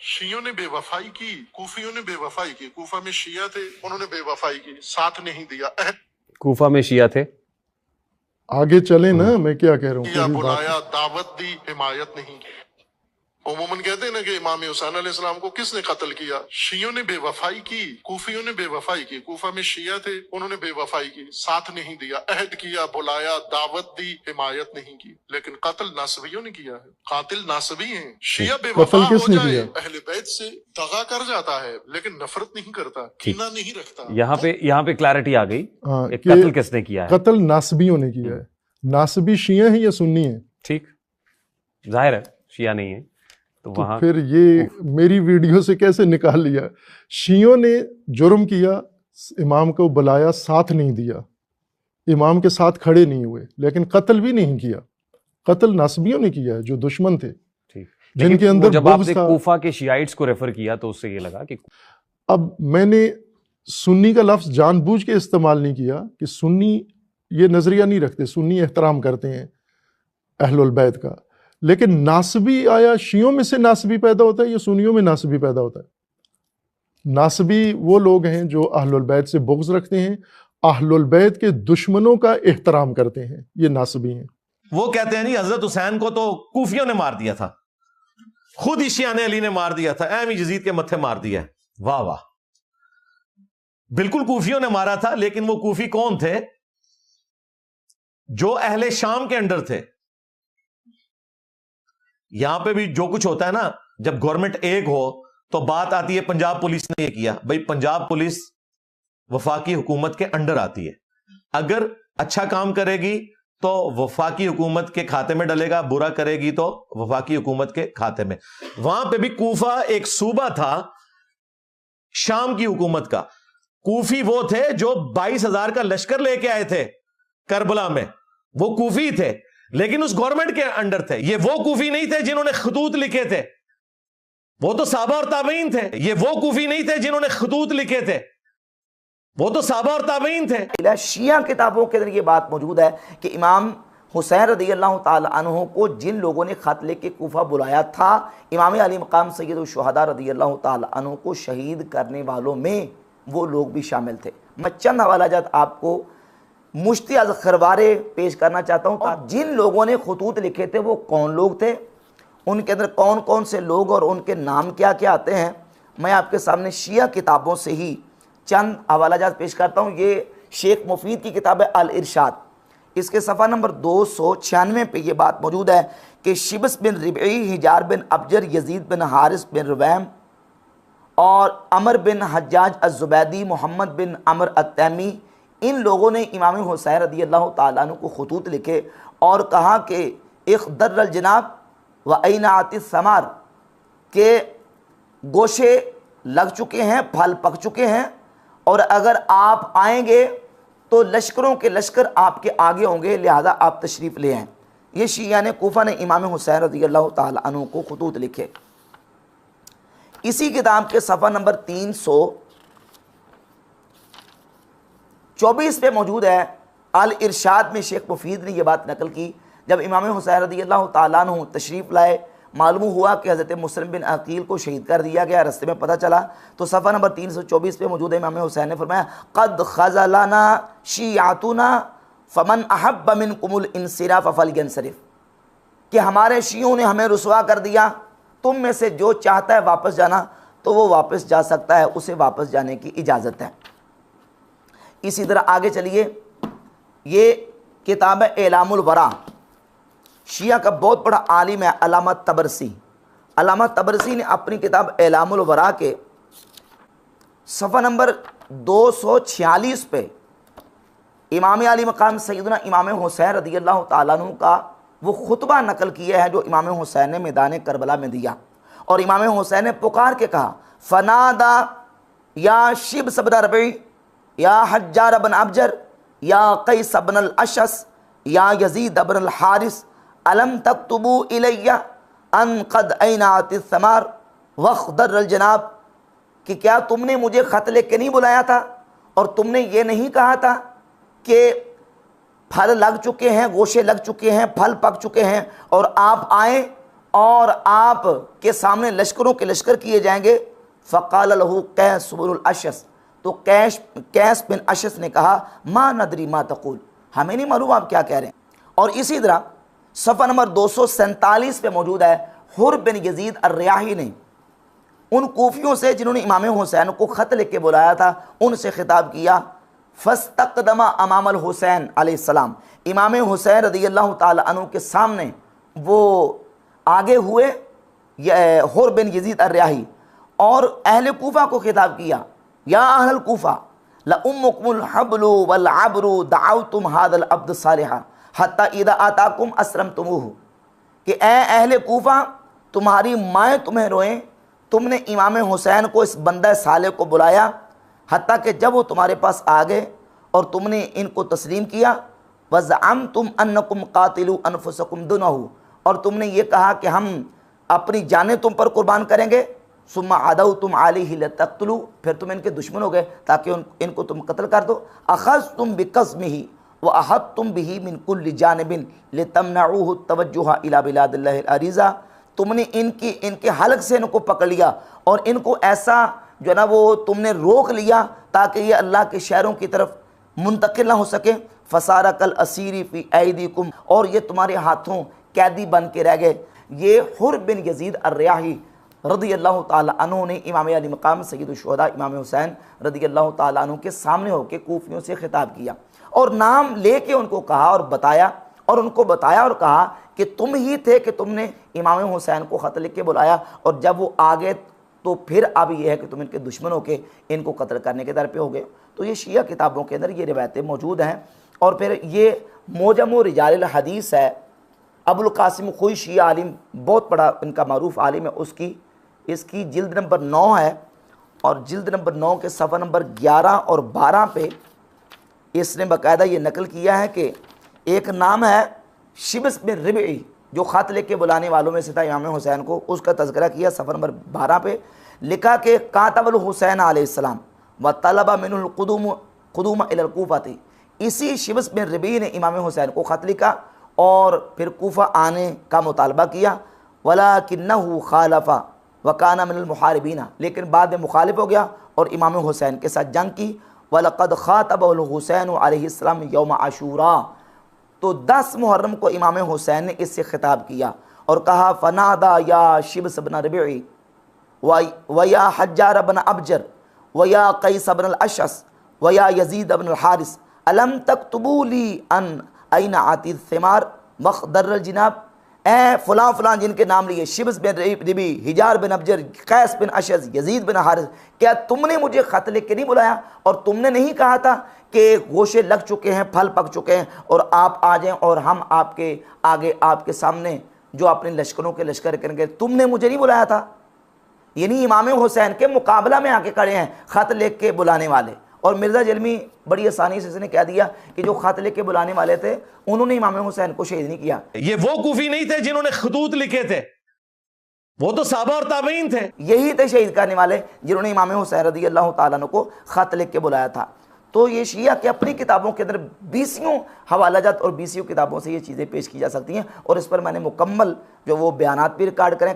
शियों ने बेवफाई की, कूफियों ने बेवफाई की। कूफा में शिया थे, उन्होंने बेवफाई की, साथ नहीं दिया। कूफा में शिया थे। आगे चले ना, मैं क्या कह रहा हूँ, किया, बुलाया, दावत दी, हिमायत नहीं की। उमूमन कहते हैं ना कि इमाम हुसैन अलैहिस्सलाम को किसने कत्ल किया? शियों ने बेवफाई की, कूफियों ने बेवफाई की। कूफा में शिया थे, उन्होंने बेवफाई की, साथ नहीं दिया। अहद किया, बुलाया, दावत दी, हिमायत नहीं की। लेकिन कत्ल नासबियों ने किया है। कातिल नासबी हैं। शिया बेवफा हो जाए, अहले बैत से दगा कर जाता है, लेकिन नफरत नहीं करता, कीना नहीं रखता। यहाँ पे क्लैरिटी आ गई। कत्ल किसने किया है? कत्ल नासबियों ने किया है। नासबी शिया है या सुन्नी है? ठीक, जाहिर है शिया नहीं है। तो वहां फिर ये मेरी वीडियो से कैसे निकाल लिया? शियों ने जुर्म किया, इमाम को बुलाया, साथ नहीं दिया, इमाम के साथ खड़े नहीं हुए, लेकिन कत्ल भी नहीं किया। कत्ल नासबियों ने किया है, जो दुश्मन थे, जिनके अंदर जब आपने कूफा के शियाइट्स को रेफर किया तो उससे ये लगा कि अब मैंने सुन्नी का लफ्ज जानबूझ के इस्तेमाल नहीं किया कि सुन्नी ये नजरिया नहीं रखते, सुन्नी एहतराम करते हैं अहलुल बैत का। लेकिन नासबी आया, शियों में से नासबी पैदा होता है या सुन्नियों में नासबी पैदा होता है? नासबी वो लोग हैं जो अहलुल बैत से बुग़्ज़ रखते हैं, अहलुल बैत के दुश्मनों का एहतराम करते हैं, ये नासबी हैं। वो कहते हैं नहीं, हजरत हुसैन को तो कूफियों ने मार दिया था, खुद ही शियाने अली ने मार दिया था, एम यजीद के मत्थे मार दिया। वाह वाह, बिल्कुल कूफियों ने मारा था। लेकिन वो कूफी कौन थे? जो अहले शाम के अंडर थे। यहां पे भी जो कुछ होता है ना, जब गवर्नमेंट एक हो तो बात आती है पंजाब पुलिस ने ये किया। भाई पंजाब पुलिस वफाकी हुकूमत के अंडर आती है, अगर अच्छा काम करेगी तो वफाकी हुकूमत के खाते में डलेगा, बुरा करेगी तो वफाकी हुकूमत के खाते में। वहां पे भी कूफा एक सूबा था शाम की हुकूमत का। कूफी वो थे जो 22,000 का लश्कर लेके आए थे करबला में, वो कूफी थे, लेकिन उस गवर्नमेंट के अंडर थे। ये वो कूफी नहीं थे जिन्होंने खतूत लिखे थे, वो तो साहबा और ताबईन थे। ये वो कूफी नहीं थे जिन्होंने खतूत लिखे थे, वो तो साहबा और ताबईन थे। शिया किताबों के अंदर ये बात मौजूद है कि इमाम हुसैन रज़ियल्लाहु ताला अन्हु को जिन लोगों ने खत लेके कूफा बुलाया था, इमाम अली मकाम सैयदुल शुहदा रज़ियल्लाहु ताला अन्हु को शहीद करने वालों में वो लोग भी शामिल थे। मैं चंद हवालाजात आपको मुश्ती खरवारे पेश करना चाहता हूँ, और जिन लोगों ने खतूत लिखे थे वो कौन लोग थे, उनके अंदर कौन कौन से लोग और उनके नाम क्या क्या आते हैं। मैं आपके सामने शिया किताबों से ही चंद हवालाजात पेश करता हूँ। ये शेख मुफीद की किताब है अल इरशाद, इसके सफ़ा नंबर 296 पे ये बात मौजूद है कि शिबस बिन रिबई, हिजार बिन अबजर, यजीद बिन हारिस बिन रुवैम और अमर बिन हज्जाज अज़्ज़ुबैदी, मोहम्मद बिन अमर अत्तैमी, इन लोगों ने इमाम हुसैन रज़ियल्लाहु ताला अन्हु को खतूत लिखे और कहा कि इख़्दर्रल जनाब व ऐन आतिस समार, के गोशे लग चुके हैं, फल पक चुके हैं, और अगर आप आएंगे तो लश्करों के लश्कर आपके आगे होंगे, लिहाजा आप तशरीफ़ ले आएँ। ये शिया ने कूफा ने इमाम हुसैन रज़ियल्लाहु ताला अन्हु को खतूत लिखे। इसी किताब के सफ़ा नंबर 324 पे मौजूद है अल इरशाद में शेख मुफीद ने यह बात नकल की। जब इमाम हुसैन रज़ियल्लाहु ताला अन्हु तशरीफ़ लाए, मालूम हुआ कि हज़रत मुस्लिम बिन अकील को शहीद कर दिया गया, रास्ते में पता चला, तो सफ़ा नंबर 324 पे मौजूद है इमाम हुसैन ने फरमाया, क़द ख़ज़लना शियातुना फ़मन अहब्ब मिनकुमुल इंसिराफ़ फ़लयंसरिफ़, कि हमारे शियों ने हमें रुसवा कर दिया, तुम में से जो चाहता है वापस जाना तो वो वापस जा सकता है, उसे वापस जाने की इजाज़त है। इसी तरह आगे चलिए, ये किताब है एलामुल वरा, शिया का बहुत बड़ा आलिम है अल्लामा तबरसी। अल्लामा तबरसी ने अपनी किताब एलामुल वरा के सफ़ा नंबर 246 पे इमाम अली मकाम सैयदना इमाम हुसैन रज़ियल्लाहु ताला अन्हु का वो खुतबा नकल किया है जो इमाम हुसैन ने मैदान करबला में दिया। और इमाम हुसैन ने पुकार के कहा, फनादा या शिब सबन रबी, या हज्जार बन अबजर, या कैस बन अल अशस, या यजीद बन अल हारिस, अलम तक्तुबू इलैया अन क़द ऐनातिस समार वख़्दर्रल जनाब, कि क्या तुमने मुझे ख़त लिख के नहीं बुलाया था और तुमने ये नहीं कहा था कि फल लग चुके हैं, गोशे लग चुके हैं, फल पक चुके हैं और आप आए और आप के सामने लश्करों के लश्कर किए जाएंगे। फ़क़ाल लहू कैस बिन अशस, तो कैस बिन अशस ने कहा मा नदरी मा तक़ूल, हमें नहीं मालूम आप क्या कह रहे हैं। और इसी तरह सफ़ा नंबर 247 पे मौजूद है, हुर बिन यजीद अर्रियाही ने उन कूफियों से जिन्होंने इमाम हुसैन को ख़त लिख के बुलाया था उनसे खिताब किया। फस्तक़दमा अमामल हुसैन अलैहिस्सलाम, इमाम हुसैन रज़ियल्लाहु ताला अन्हु के सामने वो आगे हुए हुर बिन यजीद अर्रियाही, और अहले कूफा को खिताब किया, या अहल कूफा ला उम्मुकुमुल हब्लु वल अब्रु दअउतुम हादल अब्द सालिहा हत्ता इदा आताकुम असलमतुमुहु, कि ए अहले कूफा तुम्हारी माएँ तुम्हें रोएं, तुमने इमाम हुसैन को इस बंदा साले को बुलाया, हत्ता कि जब वो तुम्हारे पास आ गए और तुमने इनको तस्लीम किया। वज़अमतुम अन्नकुम कातिलू अनफुसकुम दुनहु, और तुमने ये कहा कि हम अपनी जानें तुम पर कुर्बान करेंगे। सुम्मा अदौतुम अलैहि लतक़्तुलू, फिर तुम इनके दुश्मन हो गए ताकि इनको तुम कत्ल कर दो। अख़ज़्तुम बिक़स्मिही व अहत्तुम बिही मिन कुल्लि जानिबिन लितमनऊहु तवज्जुहा इला बिलादिल्लाहिल अरीज़ा, तुमने इनके हलक से इनको पकड़ लिया और इनको ऐसा जो है ना वो तुमने रोक लिया ताकि ये अल्लाह के शहरों की तरफ मुंतकिल ना हो सके। फसारा कल असीरी फ़ी ऐदीकुम, और ये तुम्हारे हाथों कैदी बन के रह गए। ये हुर बिन यजीद अर्रियाही रज़ियल्लाहु ताला अन्हु ने इमाम अली मकाम सय्यदुश शुहदा इमाम हुसैन रज़ियल्लाहु ताला अन्हु के सामने होकर कूफियों से खिताब किया और नाम लेके उनको कहा और बताया, और उनको बताया और कहा कि तुम ही थे कि तुमने इमाम हुसैन को ख़त लिख के बुलाया, और जब वो आ गए तो फिर अब ये है कि तुम इनके दुश्मन होके इनको कत्ल करने के दर पे हो गए। तो ये शिया किताबों के अंदर ये रिवायतें मौजूद हैं। और फिर ये मोजम रिजाल हदीस है, अबुल कासिम खुई शिया आलिम, बहुत बड़ा इनका मारूफ आलिम है, इसकी जिल्द नंबर 9 है, और जिल्द नंबर 9 के सफ़ा नंबर 11 और 12 पे इसने बाकायदा ये नकल किया है कि एक नाम है शिब्स बिन रिबई, जो ख़त लिख के बुलाने वालों में से था इमाम हुसैन को, उसका तज़किरा किया सफ़र नंबर 12 पे। लिखा कि कातबल हुसैन अलैहिस्सलाम व तलबा मिनुल क़ुदूम इलल कूफ़ाती, इसी शिब्स बिन रिबई ने इमाम हुसैन को ख़त लिखा और फिर कूफ़ा आने का मुतालबा किया। वलाकिन्नहु खालफ़ा व काना मिनल मुहारिबीना, लेकिन बाद में मुखालिफ हो गया और इमाम हुसैन के साथ जंग की। वलक़द ख़ातबहुल हुसैन अलैहिस्सलाम यौम आशूरा, तो 10 मुहर्रम को इमाम हुसैन ने इससे खिताब किया और कहा फ़नादा या शिब्स बिन रिबई व या हज्जार बिन अबजर व या क़ैस बिन अशस व या यजीद बिन हारिस अलम तक्तुबू ली अन ऐन आती थिमार मखदर जिनाब, ए फ़लाँ फ़लाँ जिनके नाम लिए, शिब्स बिन रिबई, हिजार बिन अबजर, कैस बिन अशस, यजीद बिन हारिस, क्या तुमने मुझे ख़त लिख के नहीं बुलाया और तुमने नहीं कहा था कि गोशे लग चुके हैं, फल पक चुके हैं और आप आ जाएं और हम आपके आगे आपके सामने जो अपने लश्करों के लश्कर करेंगे, तुमने मुझे नहीं बुलाया था। यानी इमाम हुसैन के मुकाबला में आके खड़े हैं ख़त लिख के बुलाने वाले। और मिर्ज़ा जलमी बड़ी आसानी से इसने कह दिया कि जो ख़त लिख के बुलाने वाले थे उन्होंने इमाम हुसैन को शहीद नहीं किया। ये वो कूफी नहीं थे जिन्होंने खतूत लिखे थे, वो तो साहबा और ताबईन थे। यही थे शहीद करने वाले जिन्होंने इमाम हुसैन रज़ियल्लाहु ताला अन्हु को ख़त लिख के बुलाया था। तो ये शिया की अपनी किताबों के अंदर 20 हवालाजात और 20 किताबों से ये चीज़ें पेश की जा सकती हैं, और इस पर मैंने मुकम्मल जो वो बयानात भी रिकॉर्ड करें।